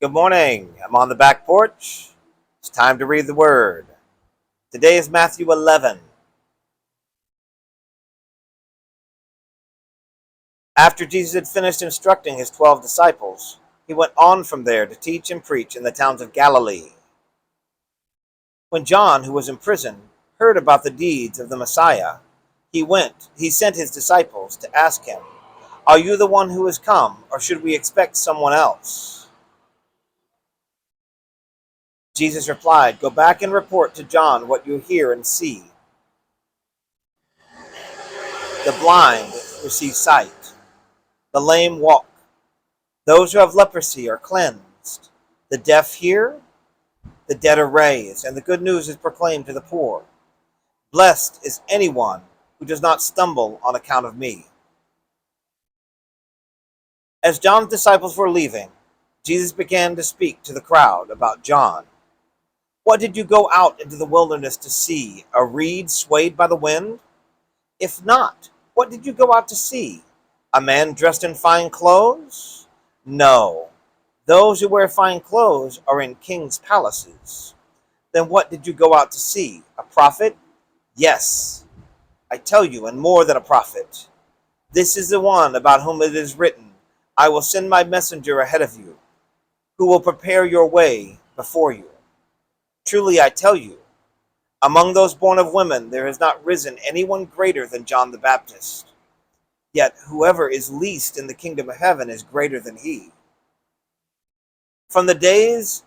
Good morning. I'm on the back porch. It's time to read the Word. Today is Matthew 11. After Jesus had finished instructing his 12 disciples, he went on from there to teach and preach in the towns of Galilee. When John, who was in prison, heard about the deeds of the Messiah, he sent his disciples to ask him, "Are you the one who has come, or should we expect someone else?" Jesus replied, "Go back and report to John what you hear and see. The blind receive sight, the lame walk, those who have leprosy are cleansed, the deaf hear, the dead are raised, and the good news is proclaimed to the poor. Blessed is anyone who does not stumble on account of me." As John's disciples were leaving, Jesus began to speak to the crowd about John. "What did you go out into the wilderness to see? A reed swayed by the wind? If not, what did you go out to see? A man dressed in fine clothes? No. Those who wear fine clothes are in kings' palaces. Then what did you go out to see? A prophet? Yes, I tell you, and more than a prophet. This is the one about whom it is written, 'I will send my messenger ahead of you, who will prepare your way before you.' Truly I tell you, among those born of women there has not risen anyone greater than John the Baptist. Yet whoever is least in the kingdom of heaven is greater than he. From the days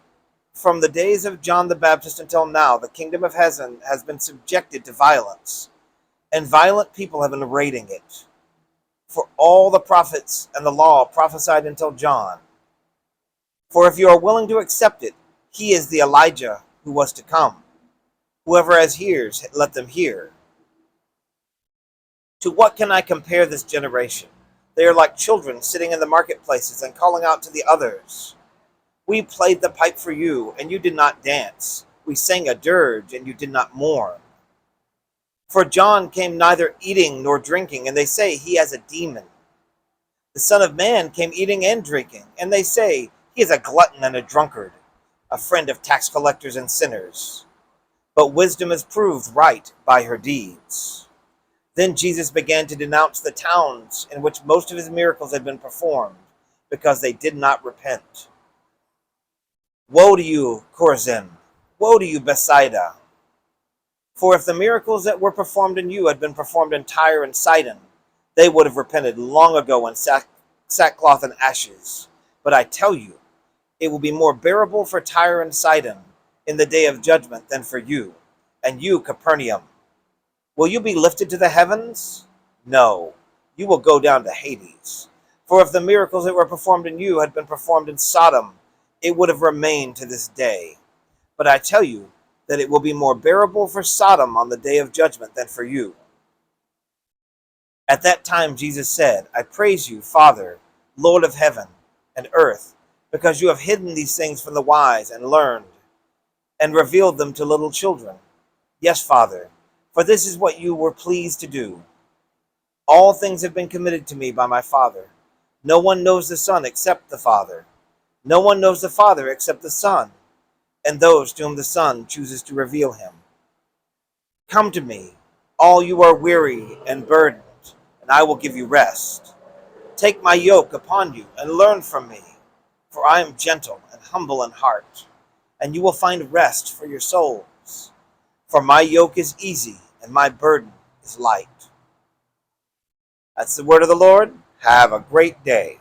of John the Baptist until now, the kingdom of heaven has been subjected to violence, and violent people have been raiding it. For all the prophets and the law prophesied until John. For if you are willing to accept it, he is the Elijah who was to come. Whoever has ears, let them hear. To what can I compare this generation? They are like children sitting in the marketplaces and calling out to the others. 'We played the pipe for you, and you did not dance. We sang a dirge, and you did not mourn.' For John came neither eating nor drinking, and they say he has a demon. The Son of Man came eating and drinking, and they say he is a glutton and a drunkard, a friend of tax collectors and sinners. But wisdom is proved right by her deeds." Then Jesus began to denounce the towns in which most of his miracles had been performed, because they did not repent. "Woe to you, Chorazin! Woe to you, Bethsaida! For if the miracles that were performed in you had been performed in Tyre and Sidon, they would have repented long ago in sackcloth and ashes. But I tell you, it will be more bearable for Tyre and Sidon in the day of judgment than for you. And you, Capernaum, will you be lifted to the heavens? No, you will go down to Hades. For if the miracles that were performed in you had been performed in Sodom, it would have remained to this day. But I tell you that it will be more bearable for Sodom on the day of judgment than for you." At that time Jesus said, "I praise you, Father, Lord of heaven and earth, because you have hidden these things from the wise and learned, and revealed them to little children. Yes, Father, for this is what you were pleased to do. All things have been committed to me by my Father. No one knows the Son except the Father. No one knows the Father except the Son, and those to whom the Son chooses to reveal him. Come to me, all you are weary and burdened, and I will give you rest. Take my yoke upon you and learn from me, for I am gentle and humble in heart, and you will find rest for your souls. For my yoke is easy and my burden is light." That's the word of the Lord. Have a great day.